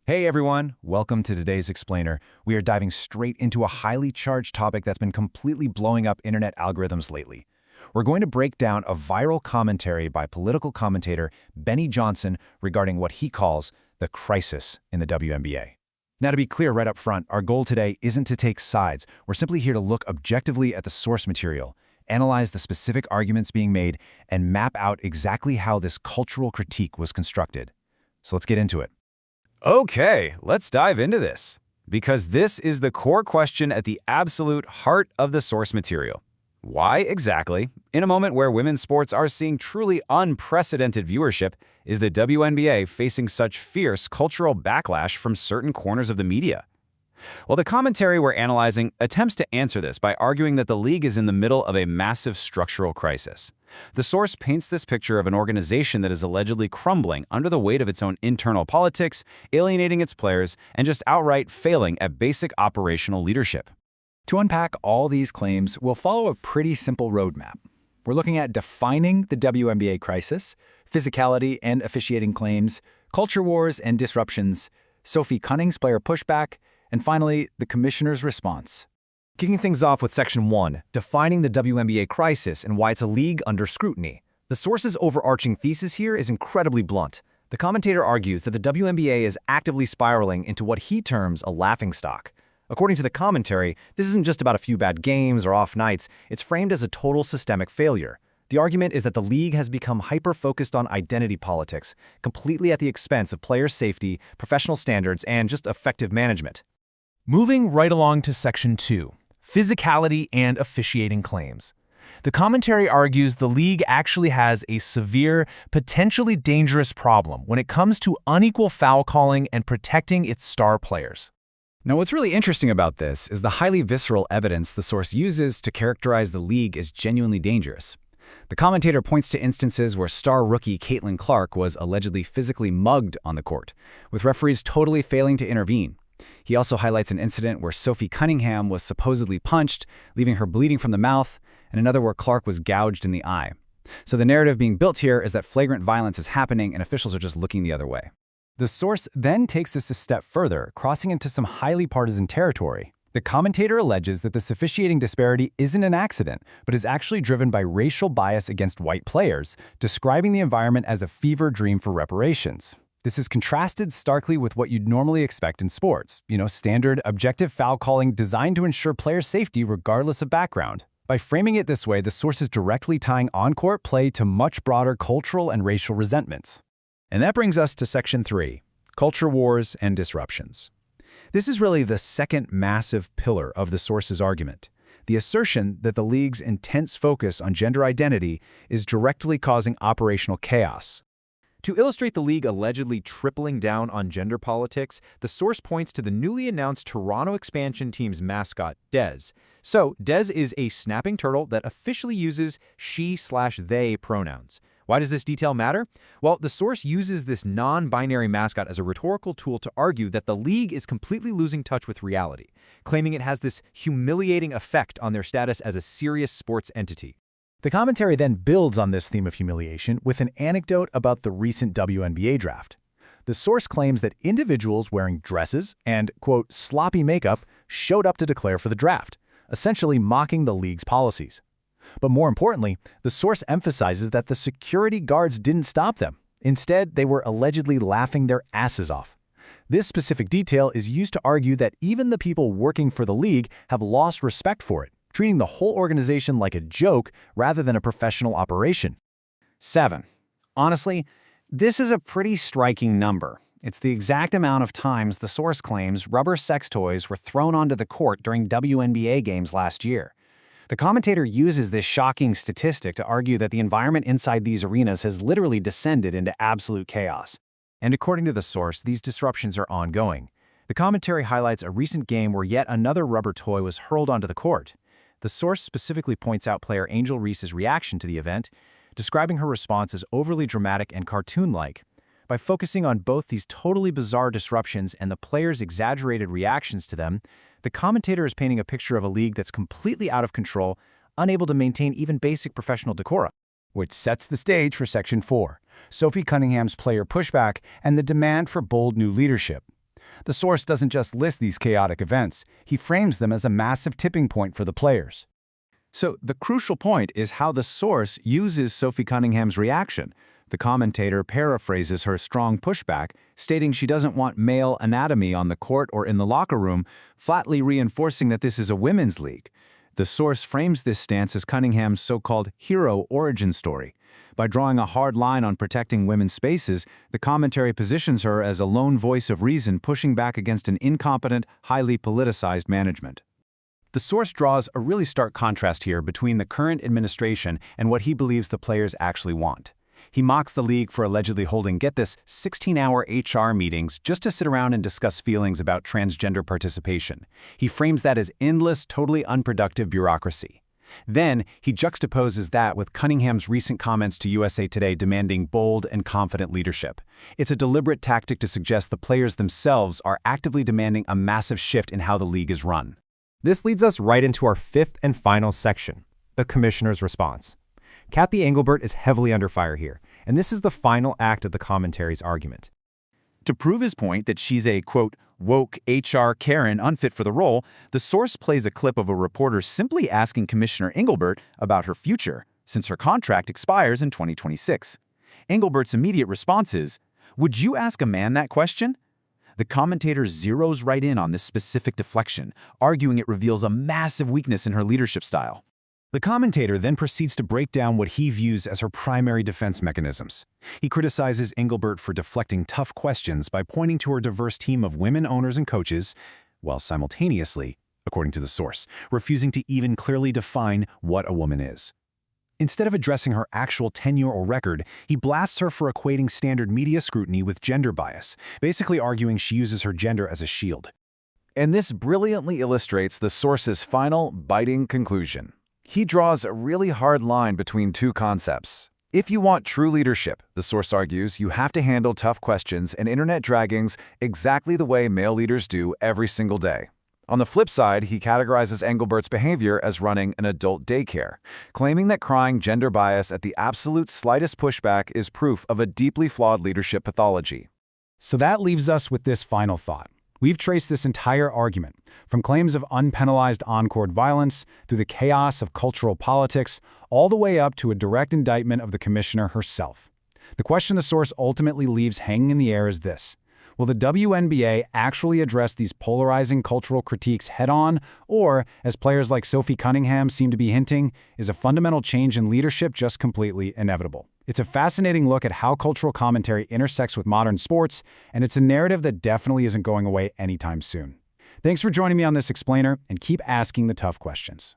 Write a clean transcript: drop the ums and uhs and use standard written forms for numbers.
Hey everyone, welcome to today's Explainer. We are diving straight into a highly charged topic that's been completely blowing up internet algorithms lately. We're going to break down a viral commentary by political commentator Benny Johnson regarding what he calls the crisis in the WNBA. Now, to be clear right up front, our goal today isn't to take sides. We're simply here to look objectively at the source material, analyze the specific arguments being made, and map out exactly how this cultural critique was constructed. So let's get into it. Okay, let's dive into this, because this is the core question at the absolute heart of the source material. Why exactly, in a moment where women's sports are seeing truly unprecedented viewership, is the WNBA facing such fierce cultural backlash from certain corners of the media? Well, the commentary we're analyzing attempts to answer this by arguing that the league is in the middle of a massive structural crisis. The source paints this picture of an organization that is allegedly crumbling under the weight of its own internal politics, alienating its players, and just outright failing at basic operational leadership. To unpack all these claims, we'll follow a pretty simple roadmap. We're looking at defining the WNBA crisis, physicality and officiating claims, culture wars and disruptions, Sophie Cunningham's player pushback, and finally, the Commissioner's response. Kicking things off with Section 1, defining the WNBA crisis and why it's a league under scrutiny. The source's overarching thesis here is incredibly blunt. The commentator argues that the WNBA is actively spiraling into what he terms a laughingstock. According to the commentary, this isn't just about a few bad games or off nights, it's framed as a total systemic failure. The argument is that the league has become hyper-focused on identity politics, completely at the expense of player safety, professional standards, and just effective management. Moving right along to Section 2, physicality and officiating claims. The commentary argues the league actually has a severe, potentially dangerous problem when it comes to unequal foul calling and protecting its star players. Now, what's really interesting about this is the highly visceral evidence the source uses to characterize the league as genuinely dangerous. The commentator points to instances where star rookie Caitlin Clark was allegedly physically mugged on the court, with referees totally failing to intervene. He also highlights an incident where Sophie Cunningham was supposedly punched, leaving her bleeding from the mouth, and another where Clark was gouged in the eye. So the narrative being built here is that flagrant violence is happening and officials are just looking the other way. The source then takes this a step further, crossing into some highly partisan territory. The commentator alleges that this officiating disparity isn't an accident, but is actually driven by racial bias against white players, describing the environment as a fever dream for reparations. This is contrasted starkly with what you'd normally expect in sports, standard, objective foul calling designed to ensure player safety regardless of background. By framing it this way, the source is directly tying on-court play to much broader cultural and racial resentments. And that brings us to Section 3, culture wars and disruptions. This is really the second massive pillar of the source's argument, the assertion that the league's intense focus on gender identity is directly causing operational chaos. To illustrate the league allegedly tripling down on gender politics, the source points to the newly announced Toronto expansion team's mascot, Des. So, Des is a snapping turtle that officially uses she/they pronouns. Why does this detail matter? Well, the source uses this non-binary mascot as a rhetorical tool to argue that the league is completely losing touch with reality, claiming it has this humiliating effect on their status as a serious sports entity. The commentary then builds on this theme of humiliation with an anecdote about the recent WNBA draft. The source claims that individuals wearing dresses and, quote, sloppy makeup showed up to declare for the draft, essentially mocking the league's policies. But more importantly, the source emphasizes that the security guards didn't stop them. Instead, they were allegedly laughing their asses off. This specific detail is used to argue that even the people working for the league have lost respect for it, treating the whole organization like a joke rather than a professional operation. 7. Honestly, this is a pretty striking number. It's the exact amount of times the source claims rubber sex toys were thrown onto the court during WNBA games last year. The commentator uses this shocking statistic to argue that the environment inside these arenas has literally descended into absolute chaos. And according to the source, these disruptions are ongoing. The commentary highlights a recent game where yet another rubber toy was hurled onto the court. The source specifically points out player Angel Reese's reaction to the event, describing her response as overly dramatic and cartoon-like. By focusing on both these totally bizarre disruptions and the players' exaggerated reactions to them, the commentator is painting a picture of a league that's completely out of control, unable to maintain even basic professional decorum. Which sets the stage for Section 4, Sophie Cunningham's player pushback and the demand for bold new leadership. The source doesn't just list these chaotic events, he frames them as a massive tipping point for the players. So the crucial point is how the source uses Sophie Cunningham's reaction. The commentator paraphrases her strong pushback, stating she doesn't want male anatomy on the court or in the locker room, flatly reinforcing that this is a women's league. The source frames this stance as Cunningham's so-called hero origin story. By drawing a hard line on protecting women's spaces, the commentary positions her as a lone voice of reason pushing back against an incompetent, highly politicized management. The source draws a really stark contrast here between the current administration and what he believes the players actually want. He mocks the league for allegedly holding, get this, 16-hour HR meetings just to sit around and discuss feelings about transgender participation. He frames that as endless, totally unproductive bureaucracy. Then, he juxtaposes that with Cunningham's recent comments to USA Today demanding bold and confident leadership. It's a deliberate tactic to suggest the players themselves are actively demanding a massive shift in how the league is run. This leads us right into our fifth and final section, the Commissioner's response. Cathy Engelbert is heavily under fire here, and this is the final act of the commentary's argument. To prove his point that she's a, quote, woke HR Karen unfit for the role, the source plays a clip of a reporter simply asking Commissioner Engelbert about her future, since her contract expires in 2026. Engelbert's immediate response is, "Would you ask a man that question?" The commentator zeroes right in on this specific deflection, arguing it reveals a massive weakness in her leadership style. The commentator then proceeds to break down what he views as her primary defense mechanisms. He criticizes Engelbert for deflecting tough questions by pointing to her diverse team of women owners and coaches, while simultaneously, according to the source, refusing to even clearly define what a woman is. Instead of addressing her actual tenure or record, he blasts her for equating standard media scrutiny with gender bias, basically arguing she uses her gender as a shield. And this brilliantly illustrates the source's final, biting conclusion. He draws a really hard line between two concepts. If you want true leadership, the source argues, you have to handle tough questions and internet draggings exactly the way male leaders do every single day. On the flip side, he categorizes Engelbert's behavior as running an adult daycare, claiming that crying gender bias at the absolute slightest pushback is proof of a deeply flawed leadership pathology. So that leaves us with this final thought. We've traced this entire argument, from claims of unpenalized on-court violence through the chaos of cultural politics, all the way up to a direct indictment of the commissioner herself. The question the source ultimately leaves hanging in the air is this: will the WNBA actually address these polarizing cultural critiques head-on, or, as players like Sophie Cunningham seem to be hinting, is a fundamental change in leadership just completely inevitable? It's a fascinating look at how cultural commentary intersects with modern sports, and it's a narrative that definitely isn't going away anytime soon. Thanks for joining me on this explainer, and keep asking the tough questions.